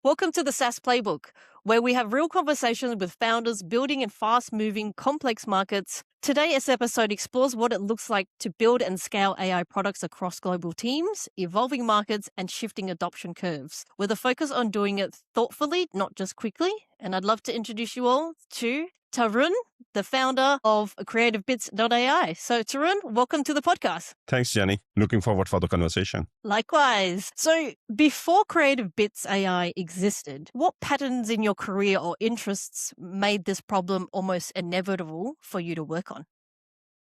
Welcome to the SaaS Playbook, where we have real conversations with founders building in fast-moving, complex markets. Today's episode explores what it looks like to build and scale AI products across global teams, evolving markets, and shifting adoption curves, with a focus on doing it thoughtfully, not just quickly. And I'd love to introduce you all to Tarun, the founder of CreativeBits.ai. So Tarun, welcome to the podcast. Thanks, Jenny. Looking forward for the conversation. Likewise. So before Creative Bits AI existed, what patterns in your career or interests made this problem almost inevitable for you to work on?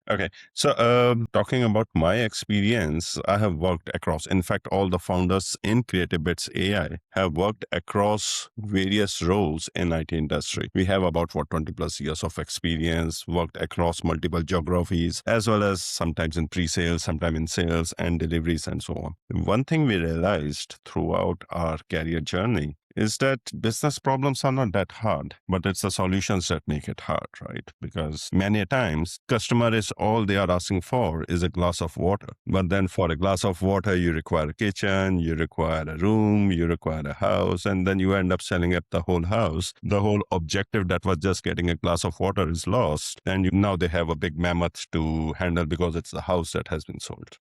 Okay. So talking about my experience, I have worked across, in fact, all the founders in Creative Bits AI have worked across various roles in IT industry. We have about 20 plus years of experience, worked across multiple geographies, as well as sometimes in pre-sales, sometimes in sales and deliveries and so on. One thing we realized throughout our career journey is that business problems are not that hard, but it's the solutions that make it hard, right? Because many a times, customer is all they are asking for is a glass of water. But then for a glass of water, you require a kitchen, you require a room, you require a house, and then you end up selling up the whole house. The whole objective that was just getting a glass of water is lost. And now they have a big mammoth to handle because it's the house that has been sold.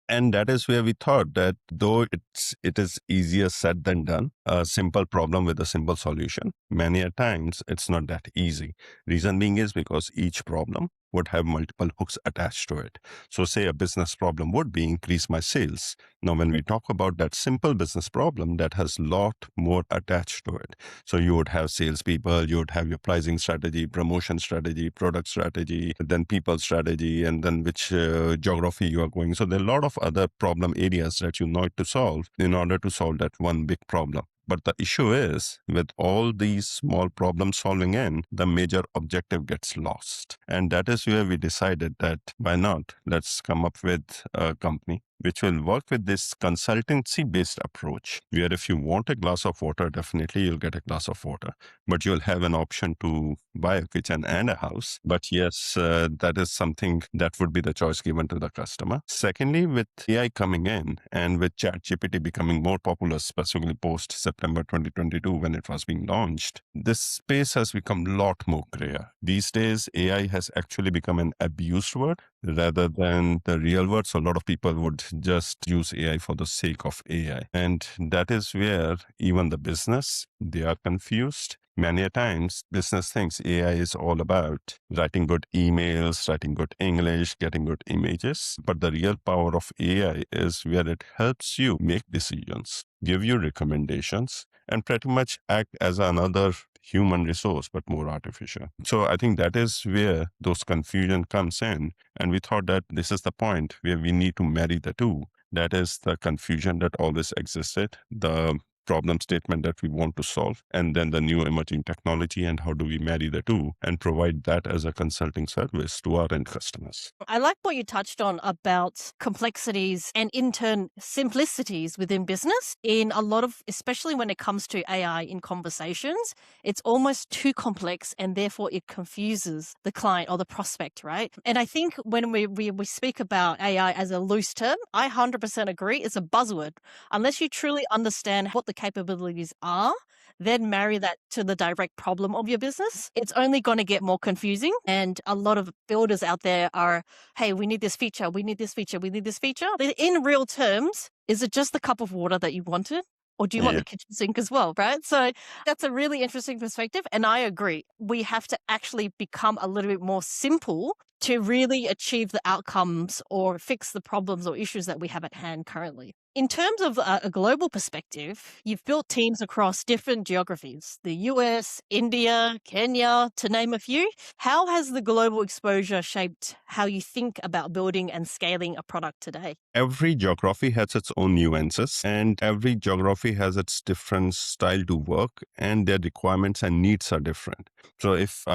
And that is where we thought that though it is easier said than done, a simple problem with a simple solution, many a times it's not that easy. Reason being is because each problem would have multiple hooks attached to it. So say a business problem would be increase my sales. Now, when we talk about that simple business problem, that has a lot more attached to it. So you would have salespeople, you would have your pricing strategy, promotion strategy, product strategy, then people strategy, and then which geography you are going. So there are a lot of other problem areas that you need to solve in order to solve that one big problem. But the issue is, with all these small problem solving in, the major objective gets lost. And that is where we decided that why not? Let's come up with a company which will work with this consultancy-based approach, where if you want a glass of water, definitely you'll get a glass of water, but you'll have an option to buy a kitchen and a house. But yes, that is something that would be the choice given to the customer. Secondly, with AI coming in and with ChatGPT becoming more popular, specifically post September 2022 when it was being launched, this space has become a lot more clear. These days, AI has actually become an abused word rather than the real word. So a lot of people would just use AI for the sake of AI. And that is where even the business, they are confused. Many a times, business thinks AI is all about writing good emails, writing good English, getting good images. But the real power of AI is where it helps you make decisions, give you recommendations, and pretty much act as another human resource, but more artificial. So I think that is where those confusion comes in. And we thought that this is the point where we need to marry the two. That is the confusion that always existed, the problem statement that we want to solve, and then the new emerging technology and how do we marry the two and provide that as a consulting service to our end customers. I like what you touched on about complexities and in turn simplicities within business. In a lot of, especially when it comes to AI in conversations, it's almost too complex and therefore it confuses the client or the prospect, right? And I think when we speak about AI as a loose term, I 100% agree. It's a buzzword. Unless you truly understand what the capabilities are, then marry that to the direct problem of your business, it's only going to get more confusing. And a lot of builders out there are, hey, we need this feature, we need this feature, we need this feature. In real terms, is it just the cup of water that you wanted? Or do you want the kitchen sink as well, right? So that's a really interesting perspective. And I agree. We have to actually become a little bit more simple to really achieve the outcomes or fix the problems or issues that we have at hand currently. In terms of a global perspective, you've built teams across different geographies, the US, India, Kenya, to name a few. How has the global exposure shaped how you think about building and scaling a product today? Every geography has its own nuances, and every geography has its different style to work, and their requirements and needs are different. So if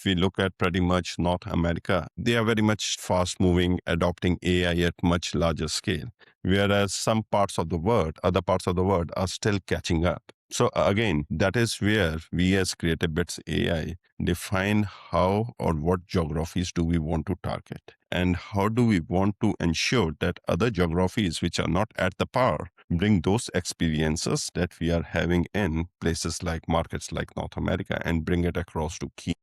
we look at pretty much North America, they are very much fast moving, adopting AI at much larger scale. Whereas some parts of the world, other parts of the world are still catching up. So again, that is where we as Creative Bits AI define how or what geographies do we want to target and how do we want to ensure that other geographies which are not at the par bring those experiences that we are having in places like markets like North America and bring it across to key,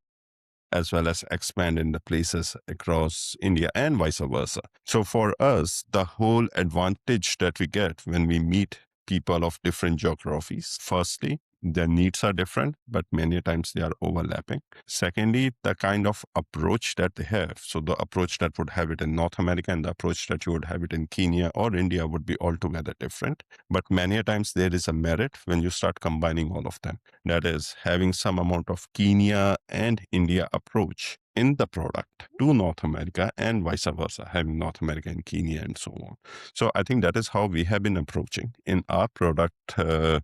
as well as expand in the places across India and vice versa. So for us, the whole advantage that we get when we meet people of different geographies, firstly, their needs are different, but many times they are overlapping. Secondly, the kind of approach that they have. So the approach that would have it in North America and the approach that you would have it in Kenya or India would be altogether different. But many times there is a merit when you start combining all of them. That is having some amount of Kenya and India approach in the product to North America and vice versa, having North America and Kenya and so on. So I think that is how we have been approaching in our product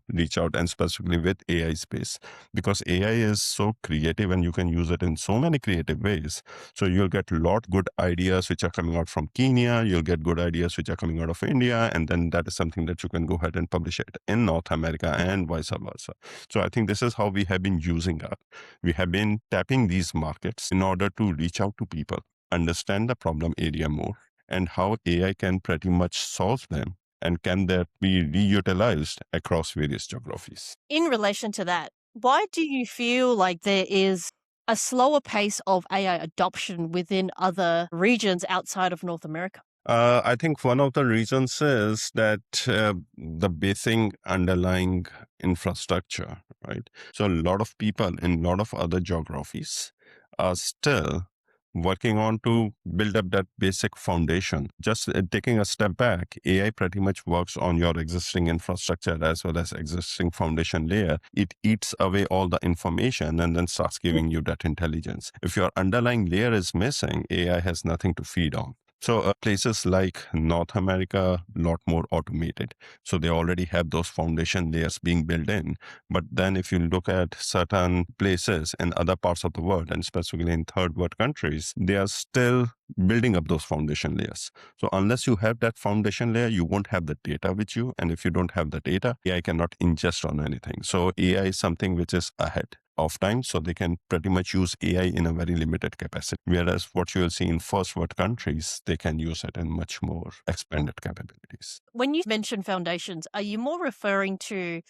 reach out, and specifically with AI space, because AI is so creative and you can use it in so many creative ways. So you'll get a lot good ideas which are coming out from Kenya, you'll get good ideas which are coming out of India, and then that is something that you can go ahead and publish it in North America and vice versa. So I think this is how we have been using it. We have been tapping these markets in order to reach out to people, understand the problem area more, and how AI can pretty much solve them, and can that be reutilized across various geographies. In relation to that, why do you feel like there is a slower pace of AI adoption within other regions outside of North America? I think one of the reasons is that the basic underlying infrastructure, right? So a lot of people in a lot of other geographies are still working on to build up that basic foundation. Just taking a step back, AI pretty much works on your existing infrastructure as well as existing foundation layer. It eats away all the information and then starts giving you that intelligence. If your underlying layer is missing, AI has nothing to feed on. So places like North America, a lot more automated. So they already have those foundation layers being built in. But then if you look at certain places in other parts of the world, and specifically in third world countries, they are still building up those foundation layers. So unless you have that foundation layer, you won't have the data with you. And if you don't have the data, AI cannot ingest on anything. So AI is something which is ahead of time, so they can pretty much use AI in a very limited capacity. Whereas what you'll see in first world countries, they can use it in much more expanded capabilities. When you mention foundations, are you more referring to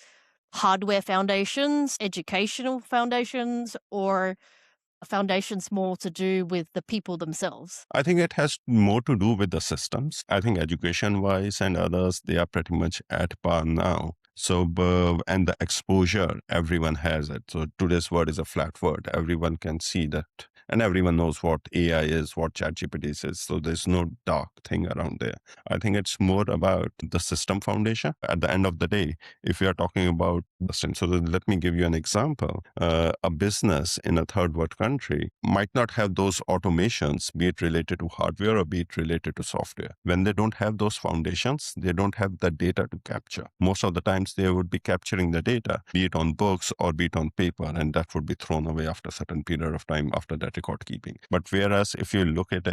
hardware foundations, educational foundations, or foundations more to do with the people themselves? I think it has more to do with the systems. I think education wise and others, they are pretty much at par now. So, and the exposure, everyone has it. So today's word is a flat word. Everyone can see that. And everyone knows what AI is, what ChatGPT is. So there's no dark thing around there. I think it's more about the system foundation. At the end of the day, if we are talking about system, so let me give you an example. A business in a third world country might not have those automations, be it related to hardware or be it related to software. When they don't have those foundations, they don't have the data to capture. Most of the times they would be capturing the data, be it on books or be it on paper, and that would be thrown away after a certain period of time after that record keeping. But whereas if you look at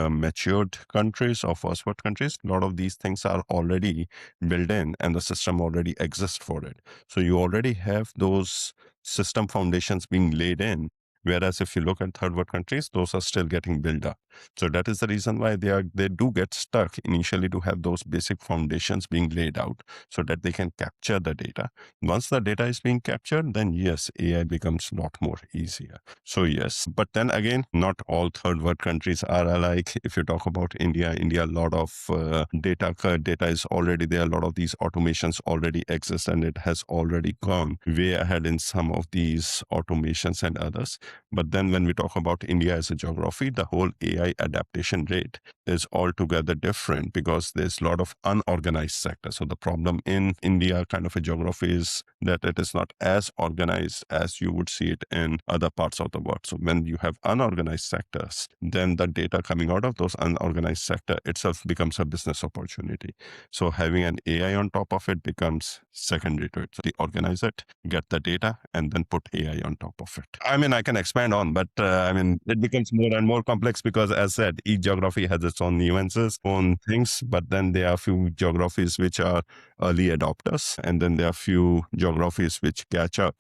matured countries or first world countries, a lot of these things are already built in and the system already exists for it. So you already have those system foundations being laid in. Whereas if you look at third world countries, those are still getting built up. So that is the reason why they do get stuck initially to have those basic foundations being laid out so that they can capture the data. Once the data is being captured, then yes, AI becomes a lot more easier. So yes, but then again, not all third world countries are alike. If you talk about India, a lot of data is already there. A lot of these automations already exist and it has already gone way ahead in some of these automations and others. But then when we talk about India as a geography, the whole AI adaptation rate is altogether different because there's a lot of unorganized sector. So the problem in India kind of a geography is that it is not as organized as you would see it in other parts of the world. So when you have unorganized sectors, then the data coming out of those unorganized sector itself becomes a business opportunity. So having an AI on top of it becomes secondary to it. So they organize it, get the data, and then put AI on top of it. I mean, I can expand on, but it becomes more and more complex because, as said, each geography has its own nuances, own things. But then there are a few geographies which are early adopters, and then there are a few geographies which catch up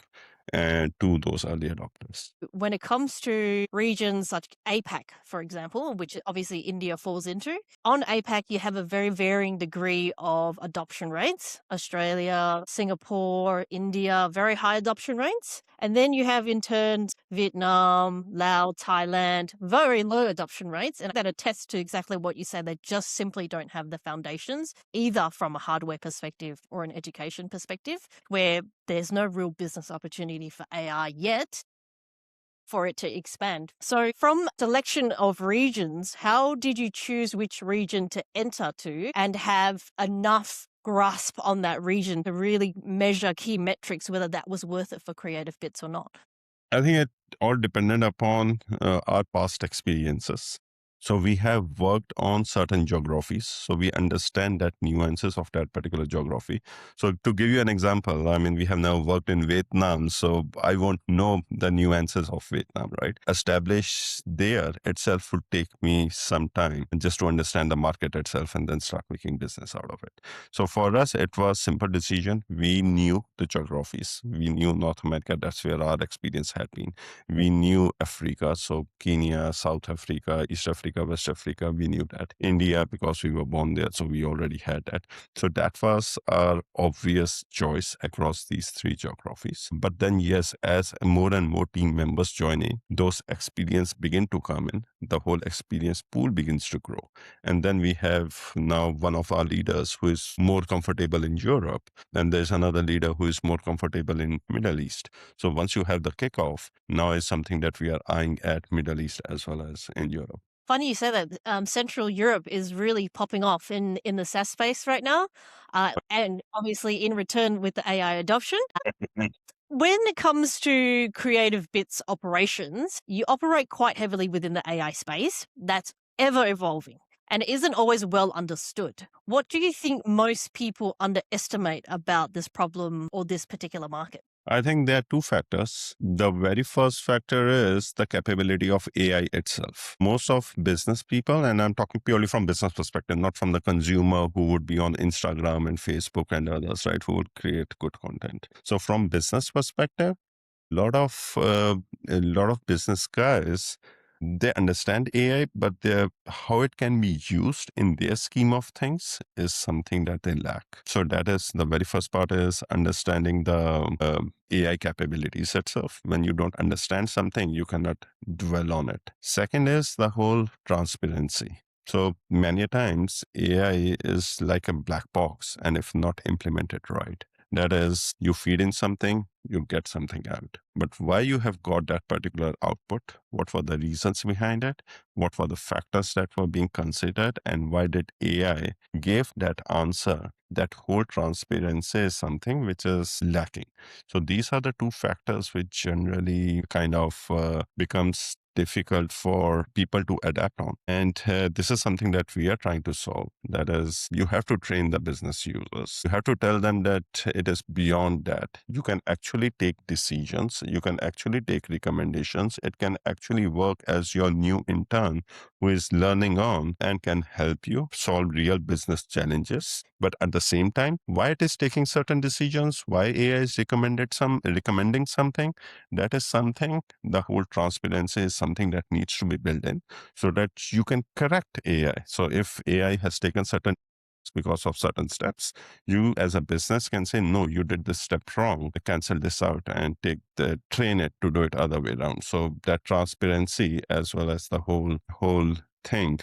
to those early adopters. When it comes to regions like APAC, for example, which obviously India falls into, on APAC, you have a very varying degree of adoption rates. Australia, Singapore, India, very high adoption rates. And then you have in turn Vietnam, Laos, Thailand, very low adoption rates. And that attests to exactly what you say. They just simply don't have the foundations, either from a hardware perspective or an education perspective, where there's no real business opportunity for AI yet for it to expand. So from selection of regions, how did you choose which region to enter to and have enough grasp on that region to really measure key metrics, whether that was worth it for Creative Bits or not? I think it all depended upon our past experiences. So we have worked on certain geographies, so we understand that nuances of that particular geography. So to give you an example, I mean, we have now worked in Vietnam, so I won't know the nuances of Vietnam, right? Establish there itself would take me some time just to understand the market itself and then start making business out of it. So for us, it was simple decision. We knew the geographies. We knew North America. That's where our experience had been. We knew Africa, so Kenya, South Africa, East Africa, West Africa, we knew that. India, because we were born there, so we already had that. So that was our obvious choice across these three geographies. But then, yes, as more and more team members join in, those experience begin to come in. The whole experience pool begins to grow. And then we have now one of our leaders who is more comfortable in Europe. And there's another leader who is more comfortable in Middle East. So once you have the kickoff, now is something that we are eyeing at Middle East as well as in Europe. Funny you say that. Central Europe is really popping off in the SaaS space right now, and obviously in return with the AI adoption. When it comes to Creative Bits operations, you operate quite heavily within the AI space. That's ever evolving and isn't always well understood. What do you think most people underestimate about this problem or this particular market? I think there are two factors. The very first factor is the capability of AI itself. Most of business people, and I'm talking purely from business perspective, not from the consumer who would be on Instagram and Facebook and others, right, who would create good content. So from business perspective, a lot of business guys, they understand AI, but how it can be used in their scheme of things is something that they lack. So that is the very first part, is understanding the AI capabilities itself. When you don't understand something, you cannot dwell on it. Second is the whole transparency. So many times AI is like a black box, and if not implemented right, that is, you feed in something, you get something out. But why you have got that particular output? What were the reasons behind it? What were the factors that were being considered? And why did AI give that answer? That whole transparency is something which is lacking. So these are the two factors which generally kind of becomes difficult for people to adapt on. And this is something that we are trying to solve. That is, you have to train the business users. You have to tell them that it is beyond that. You can actually take decisions. You can actually take recommendations. It can actually work as your new intern who is learning on and can help you solve real business challenges. But at the same time, why it is taking certain decisions, why AI is recommending something, that is something, the whole transparency is something that needs to be built in so that you can correct AI. So if AI has taken certain because of certain steps, you as a business can say, no, you did this step wrong, cancel this out and train it to do it other way around. So that transparency as well as the whole thing,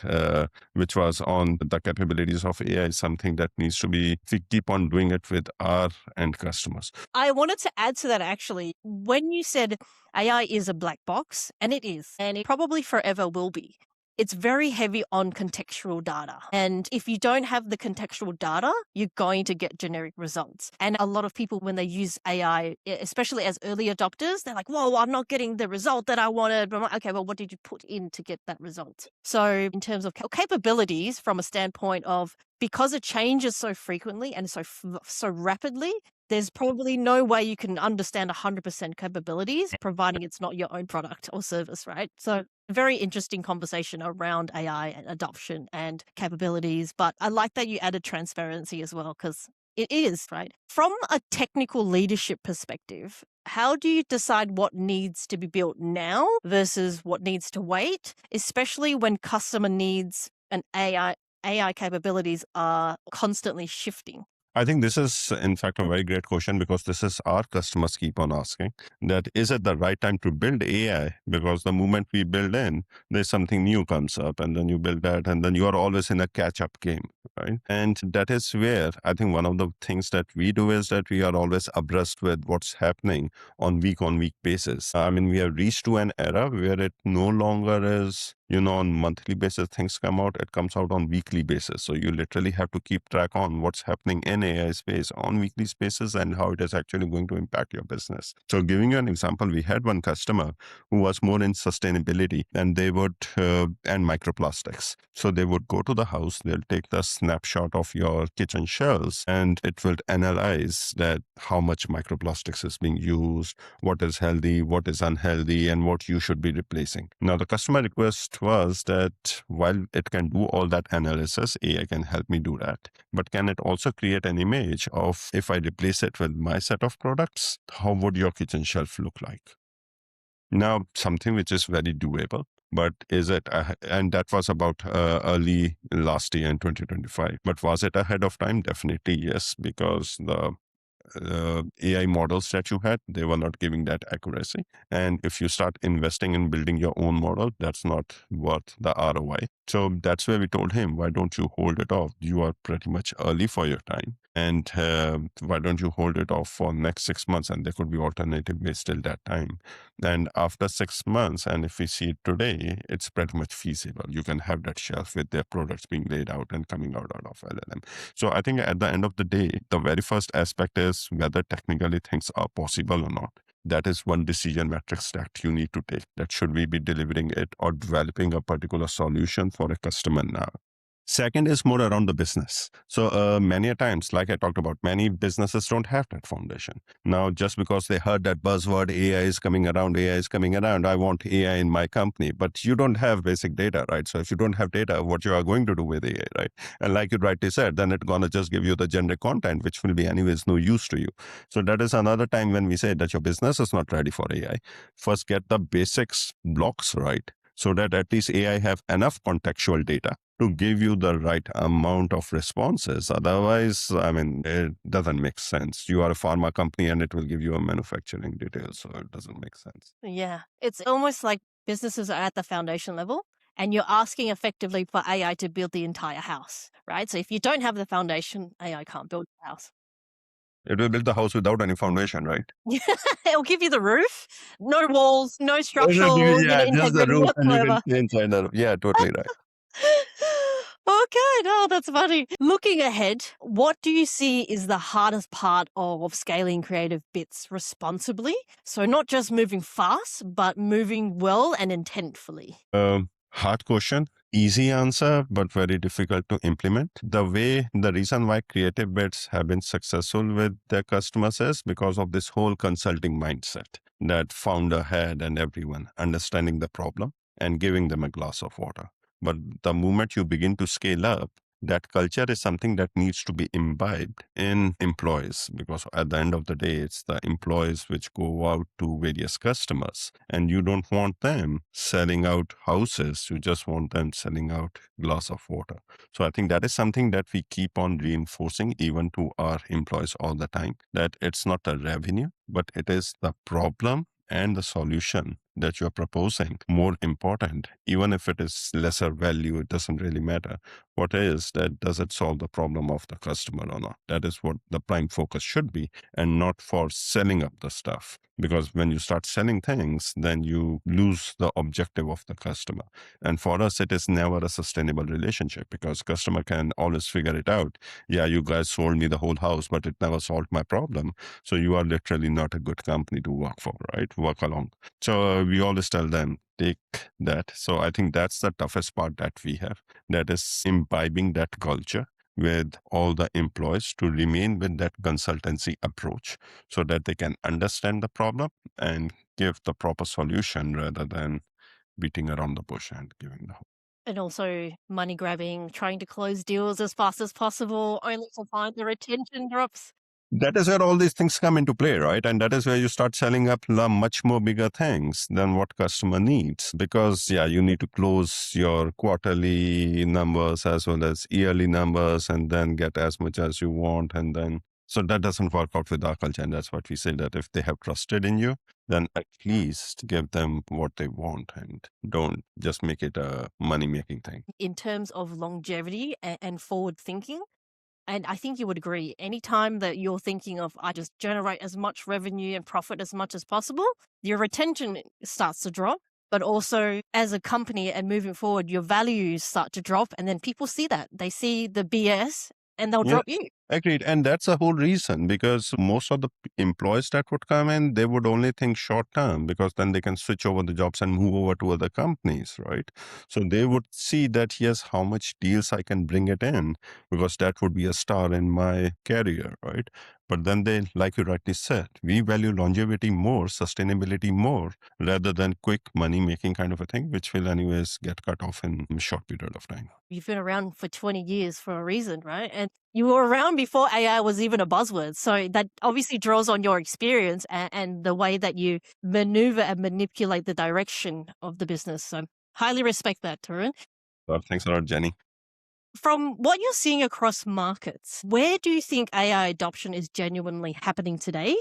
which was on the capabilities of AI, is something that needs to be, we keep on doing it with our end customers. I wanted to add to that actually. When you said AI is a black box, and it is, and it probably forever will be. It's very heavy on contextual data. And if you don't have the contextual data, you're going to get generic results. And a lot of people, when they use AI, especially as early adopters, they're like, whoa, I'm not getting the result that I wanted. But I'm like, okay, well, what did you put in to get that result? So in terms of capabilities from a standpoint of, because it changes so frequently and so rapidly, there's probably no way you can understand 100% capabilities, providing it's not your own product or service, right? So very interesting conversation around AI and adoption and capabilities. But I like that you added transparency as well, because It is, right? From a technical leadership perspective, how do you decide what needs to be built now versus what needs to wait, especially when customer needs and AI capabilities are constantly shifting? I think this is, in fact, a very great question because this is our customers keep on asking that is it the right time to build AI? Because the moment we build in, there's something new comes up and then you build that and then you are always in a catch up game, right? And that is where I think one of the things that we do is that we are always abreast with what's happening on week basis. I mean, we have reached to an era where it no longer is on monthly basis things come out, it comes out on weekly basis. So you literally have to keep track on what's happening in AI space on weekly spaces and how it is actually going to impact your business. So giving you an example, we had one customer who was more in sustainability and they would and microplastics. So they would go to the house, they'll take the snapshot of your kitchen shelves and it will analyze that how much microplastics is being used, what is healthy, what is unhealthy, and what you should be replacing. Now, the customer request was that while it can do all that analysis, AI can help me do that. But can it also create an image of if I replace it with my set of products, how would your kitchen shelf look like? Now, something which is very doable. But is it, and that was about early last year in 2025. But was it ahead of time? Definitely yes, because the AI models that you had, they were not giving that accuracy. And if you start investing in building your own model, that's not worth the ROI. So that's where we told him, why don't you hold it off? You are pretty much early for your time. And why don't you hold it off for next 6 months? And there could be alternative ways till that time. And after 6 months, and if we see it today, it's pretty much feasible. You can have that shelf with their products being laid out and coming out of LLM. So I think at the end of the day, the very first aspect is whether technically things are possible or not. That is one decision matrix that you need to take. That should we be delivering it or developing a particular solution for a customer now? Second is more around the business. So many a times, like I talked about, many businesses don't have that foundation. Now, just because they heard that buzzword, AI is coming around, AI is coming around, I want AI in my company, but you don't have basic data, right? So if you don't have data, what you are going to do with AI, right? And like you rightly said, then it's going to just give you the generic content, which will be anyways no use to you. So that is another time when we say that your business is not ready for AI. First, get the basics blocks right so that at least AI have enough contextual data to give you the right amount of responses. Otherwise, I mean, it doesn't make sense. You are a pharma company and it will give you a manufacturing detail, so it doesn't make sense. Yeah. It's almost like businesses are at the foundation level and you're asking effectively for AI to build the entire house, right? So if you don't have the foundation, AI can't build the house. It will build the house without any foundation, right? It'll give you the roof, no walls, no It will give you, structural, yeah, just the integrity roof and you can whatsoever. stay inside the roof. Yeah, totally right. Okay, no, that's funny. Looking ahead, what do you see is the hardest part of scaling creative bits responsibly? So not just moving fast, but moving well and intentfully. Hard question, easy answer, but very difficult to implement. The reason why creative bits have been successful with their customers is because of this whole consulting mindset that founder had and everyone understanding the problem and giving them a glass of water. But the moment you begin to scale up, that culture is something that needs to be imbibed in employees because at the end of the day, it's the employees which go out to various customers and you don't want them selling out houses. You just want them selling out glass of water. So I think that is something that we keep on reinforcing even to our employees all the time, that it's not a revenue, but it is the problem and the solution that you're proposing more important. Even if it is lesser value, it doesn't really matter. What is that, does it solve the problem of the customer or not? That is what the prime focus should be, and not for selling up the stuff. Because when you start selling things, then you lose the objective of the customer. And for us, it is never a sustainable relationship because customer can always figure it out. Yeah, you guys sold me the whole house, but it never solved my problem. So you are literally not a good company to work for, right? Work along. So we always tell them, take that. So I think that's the toughest part that we have. That is imbibing that culture with all the employees to remain with that consultancy approach so that they can understand the problem and give the proper solution rather than beating around the bush and giving the And also money grabbing, trying to close deals as fast as possible, only to find the retention drops. That is where all these things come into play, right? And that is where you start selling up much more bigger things than what customer needs. Because, yeah, you need to close your quarterly numbers as well as yearly numbers and then get as much as you want. And then, so that doesn't work out with our culture. And that's what we say, that if they have trusted in you, then at least give them what they want and don't just make it a money making thing. In terms of longevity and forward thinking. And I think you would agree, anytime that you're thinking of, I just generate as much revenue and profit as much as possible, your retention starts to drop. But also, as a company and moving forward, your values start to drop. And then people see that. They see the BS and they'll Yeah. drop you. Agreed. And that's the whole reason, because most of the employees that would come in, they would only think short term, because then they can switch over the jobs and move over to other companies, right? So they would see that, yes, how much deals I can bring it in, because that would be a star in my career, right? But then they, like you rightly said, we value longevity more, sustainability more, rather than quick money making kind of a thing, which will anyways get cut off in a short period of time. You've been around for 20 years for a reason, right? And you were around before AI was even a buzzword. So that obviously draws on your experience and the way that you maneuver and manipulate the direction of the business. So highly respect that, Tarun. Well, thanks a lot, Jenny. From what you're seeing across markets, where do you think AI adoption is genuinely happening today?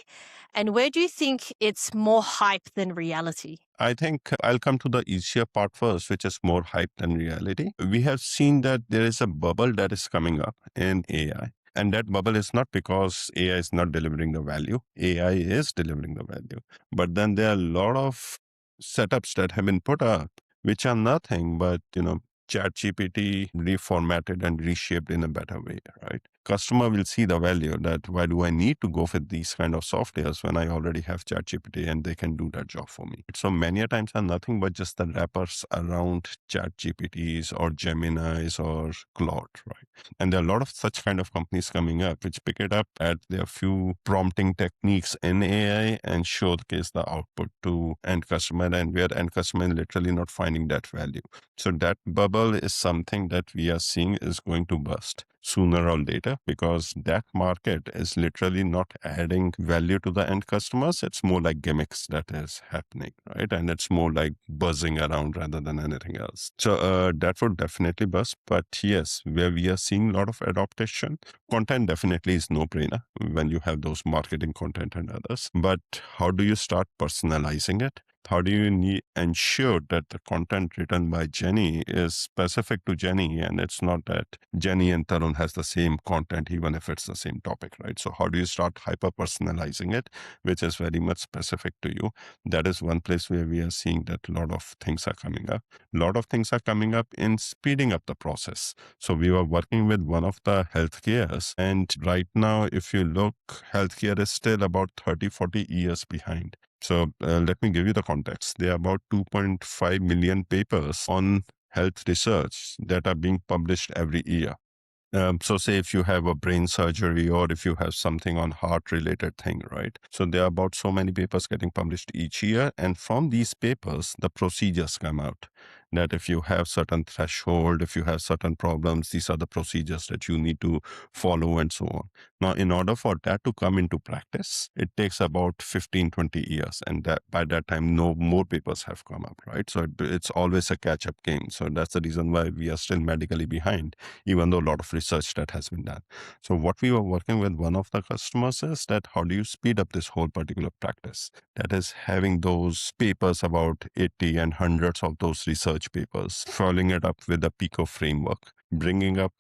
And where do you think it's more hype than reality? I think I'll come to the easier part first, which is more hype than reality. We have seen that there is a bubble that is coming up in AI. And that bubble is not because AI is not delivering the value. AI is delivering the value. But then there are a lot of setups that have been put up, which are nothing but, ChatGPT reformatted and reshaped in a better way, right? Customer will see the value, that why do I need to go for these kind of softwares when I already have ChatGPT and they can do that job for me? So many a times are nothing but just the wrappers around ChatGPTs or Geminis or Claude, right? And there are a lot of such kind of companies coming up which pick it up, add their few prompting techniques in AI and showcase the output to end customer, and where end customer is literally not finding that value. So that bubble is something that we are seeing is going to burst sooner or later, because that market is literally not adding value to the end customers. It's more like gimmicks that is happening, right? And it's more like buzzing around rather than anything else. So that would definitely bust. But yes, where we are seeing a lot of adaptation, content definitely is no brainer when you have those marketing content and others. But how do you start personalizing it? How do you ensure that the content written by Jenny is specific to Jenny, and it's not that Jenny and Tarun has the same content even if it's the same topic, right? So how do you start hyper personalizing it, which is very much specific to you? That is one place where we are seeing that a lot of things are coming up. A lot of things are coming up in speeding up the process. So we were working with one of the healthcares, and right now, if you look, healthcare is still about 30, 40 years behind. So let me give you the context. There are about 2.5 million papers on health research that are being published every year. So say if you have a brain surgery or if you have something on heart related thing, right? So there are about so many papers getting published each year. And from these papers, the procedures come out, that if you have certain threshold, if you have certain problems, these are the procedures that you need to follow and so on. Now, in order for that to come into practice, it takes about 15, 20 years. And that by that time, no more papers have come up, right? So it's always a catch up game. So that's the reason why we are still medically behind, even though a lot of research that has been done. So what we were working with one of the customers is that how do you speed up this whole particular practice? That is having those papers, about 80 and hundreds of those research papers, following it up with a Pico framework, bringing up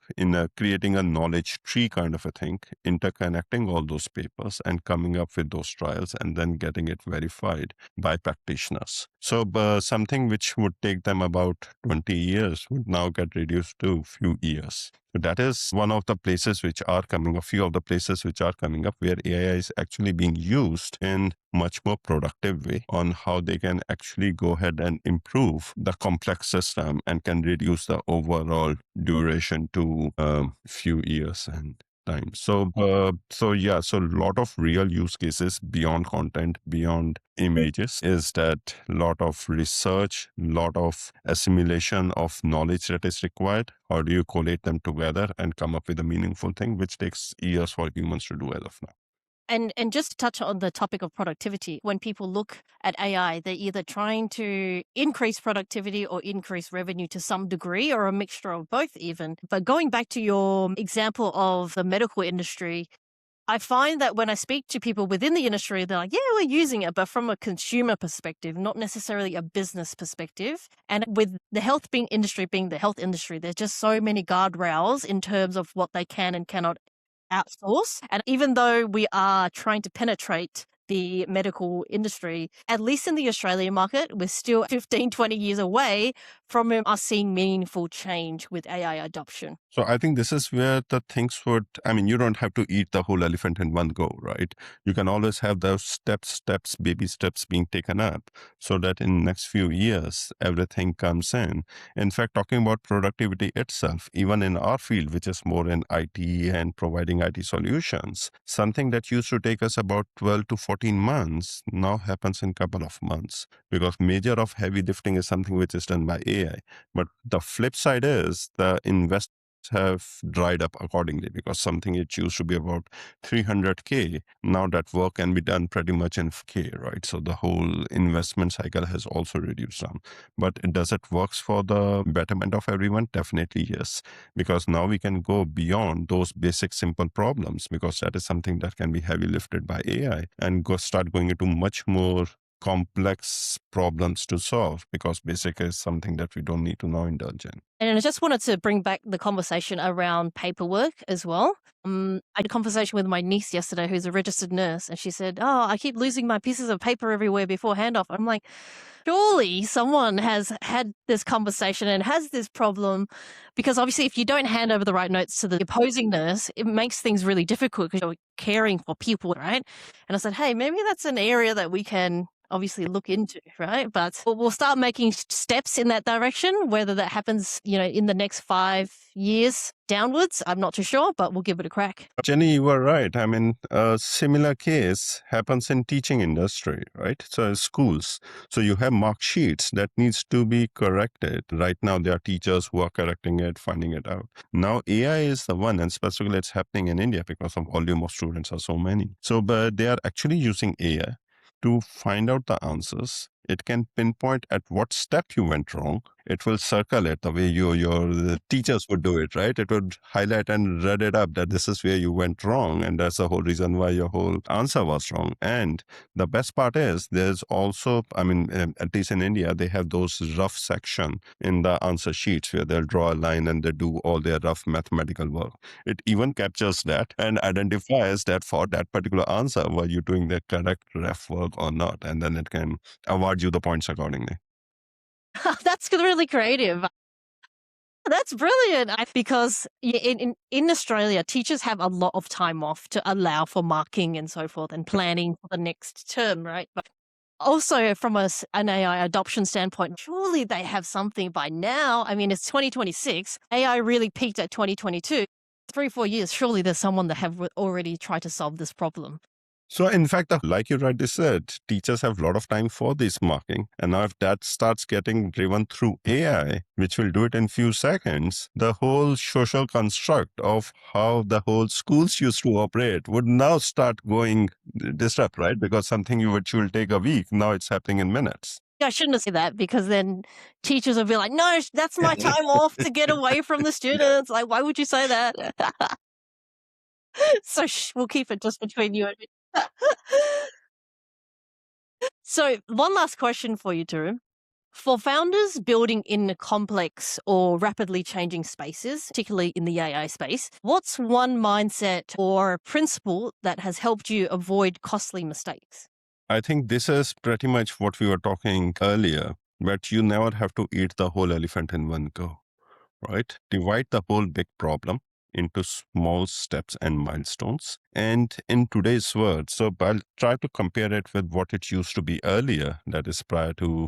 creating a knowledge tree kind of a thing, interconnecting all those papers and coming up with those trials and then getting it verified by practitioners. So something which would take them about 20 years would now get reduced to a few years. So that is one of the places which are coming, a few of the places which are coming up where AI is actually being used in much more productive way on how they can actually go ahead and improve the complex system and can reduce the overall duration to a few years. And time. So a lot of real use cases beyond content, beyond images, is that lot of research, lot of assimilation of knowledge that is required. How do you collate them together and come up with a meaningful thing, which takes years for humans to do as of now. And just to touch on the topic of productivity, when people look at AI, they're either trying to increase productivity or increase revenue to some degree, or a mixture of both even. But going back to your example of the medical industry, I find that when I speak to people within the industry, they're like, yeah, we're using it, but from a consumer perspective, not necessarily a business perspective. And with the health being industry being the health industry, there's just so many guardrails in terms of what they can and cannot outsource. And even though we are trying to penetrate the medical industry, at least in the Australian market, we're still 15, 20 years away from us seeing meaningful change with AI adoption. So I think this is where the things would, I mean, you don't have to eat the whole elephant in one go, right? You can always have those steps, baby steps being taken up so that in next few years, everything comes in. In fact, talking about productivity itself, even in our field, which is more in IT and providing IT solutions, something that used to take us about 12 to 14 months now happens in a couple of months because major of heavy lifting is something which is done by AI. But the flip side is the investment have dried up accordingly because something it used to be about 300K. Now that work can be done pretty much in K, right? So the whole investment cycle has also reduced down. But does it works for the betterment of everyone? Definitely yes. Because now we can go beyond those basic simple problems because that is something that can be heavy lifted by AI and start going into much more complex problems to solve because basic is something that we don't need to now indulge in. And I just wanted to bring back the conversation around paperwork as well. I had a conversation with my niece yesterday, who's a registered nurse, and she said, "Oh, I keep losing my pieces of paper everywhere before handoff." I'm like, surely someone has had this conversation and has this problem, because obviously, if you don't hand over the right notes to the opposing nurse, it makes things really difficult because you're caring for people, right? And I said, hey, maybe that's an area that we can obviously look into, right? But we'll start making steps in that direction. Whether that happens, in the next 5 years downwards, I'm not too sure, but we'll give it a crack. Jenny, you were right. I mean, a similar case happens in teaching industry, right? So schools. So you have mark sheets that needs to be corrected. Right now, there are teachers who are correcting it, finding it out. Now, AI is the one, and specifically it's happening in India because of volume of students are so many. So, but they are actually using AI to find out the answers. It can pinpoint at what step you went wrong. It will circle it the way your teachers would do it, right? It would highlight and read it up that this is where you went wrong, and that's the whole reason why your whole answer was wrong. And the best part is there's also, I mean, at least in India, they have those rough section in the answer sheets where they'll draw a line and they do all their rough mathematical work. It even captures that and identifies that for that particular answer, were you doing the correct ref work or not? And then it can award you the points accordingly. That's really creative. That's brilliant. Because in Australia, teachers have a lot of time off to allow for marking and so forth and planning for the next term, right? But also from an AI adoption standpoint, surely they have something by now. I mean, it's 2026. AI really peaked at 2022. 3, 4 years, surely there's someone that have already tried to solve this problem. So in fact, like you rightly said, teachers have a lot of time for this marking. And now if that starts getting driven through AI, which will do it in few seconds, the whole social construct of how the whole schools used to operate would now start going disrupt, right? Because something which will take a week, now it's happening in minutes. I shouldn't have said that, because then teachers will be like, no, that's my time off to get away from the students. Like, why would you say that? So we'll keep it just between you and me. So one last question for you, Tarun. For founders building in complex or rapidly changing spaces, particularly in the AI space, what's one mindset or principle that has helped you avoid costly mistakes? I think this is pretty much what we were talking earlier, but you never have to eat the whole elephant in one go, right? Divide the whole big problem into small steps and milestones. And in today's world, so I'll try to compare it with what it used to be earlier, that is prior to,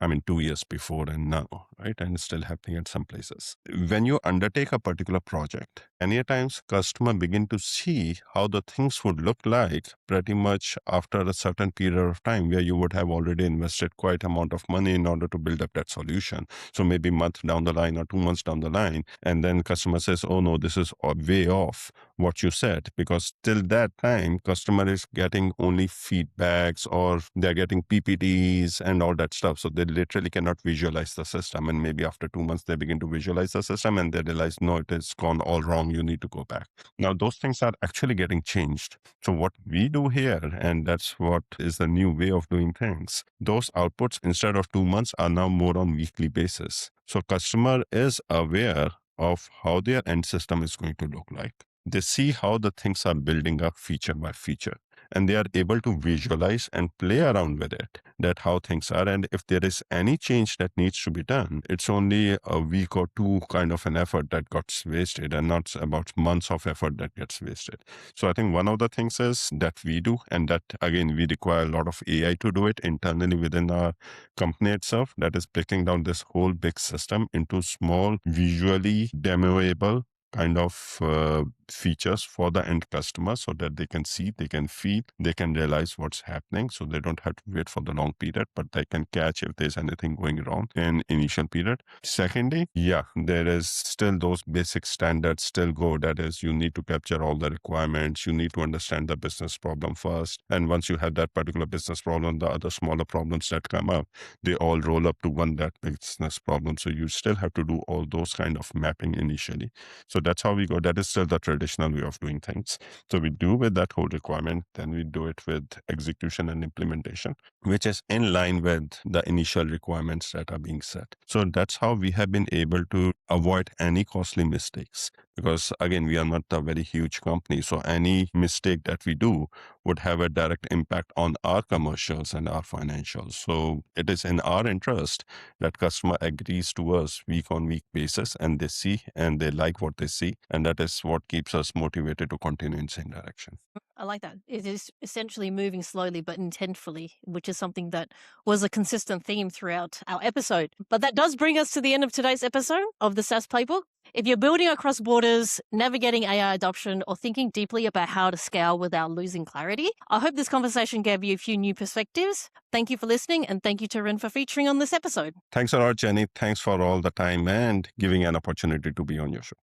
I mean, 2 years before and now, right? And it's still happening at some places. When you undertake a particular project, Many a times customer begin to see how the things would look like pretty much after a certain period of time where you would have already invested quite amount of money in order to build up that solution. So maybe month down the line or 2 months down the line, and then customer says, oh no, this is way off what you said, because till that time customer is getting only feedbacks or they're getting PPTs and all that stuff. So they literally cannot visualize the system. And maybe after 2 months, they begin to visualize the system and they realize, no, it has gone all wrong. You need to go back. Now, those things are actually getting changed. So what we do here, and that's what is the new way of doing things, those outputs instead of 2 months are now more on weekly basis. So customer is aware of how their end system is going to look like. They see how the things are building up feature by feature, and they are able to visualize and play around with it, that how things are. And if there is any change that needs to be done, it's only a week or two kind of an effort that gets wasted, and not about months of effort that gets wasted. So I think one of the things is that we do, and that again, we require a lot of AI to do it internally within our company itself, that is breaking down this whole big system into small, visually demoable kind of features for the end customer, so that they can see, they can feel, they can realize what's happening. So they don't have to wait for the long period, but they can catch if there's anything going wrong in initial period. Secondly, there is still those basic standards still go. That is, you need to capture all the requirements. You need to understand the business problem first. And once you have that particular business problem, the other smaller problems that come up, they all roll up to one that business problem. So you still have to do all those kind of mapping initially. So that's how we go. That is still the traditional way of doing things. So we do with that whole requirement, then we do it with execution and implementation, which is in line with the initial requirements that are being set. So that's how we have been able to avoid any costly mistakes. Because again, we are not a very huge company. So any mistake that we do would have a direct impact on our commercials and our financials. So it is in our interest that customer agrees to us week on week basis, and they see and they like what they see. And that is what keeps us motivated to continue in the same direction. I like that. It is essentially moving slowly but intentfully, which is something that was a consistent theme throughout our episode. But that does bring us to the end of today's episode of the SaaS Playbook. If you're building across borders, navigating AI adoption, or thinking deeply about how to scale without losing clarity, I hope this conversation gave you a few new perspectives. Thank you for listening, and thank you, Tarun, for featuring on this episode. Thanks a lot, Jenny. Thanks for all the time and giving an opportunity to be on your show.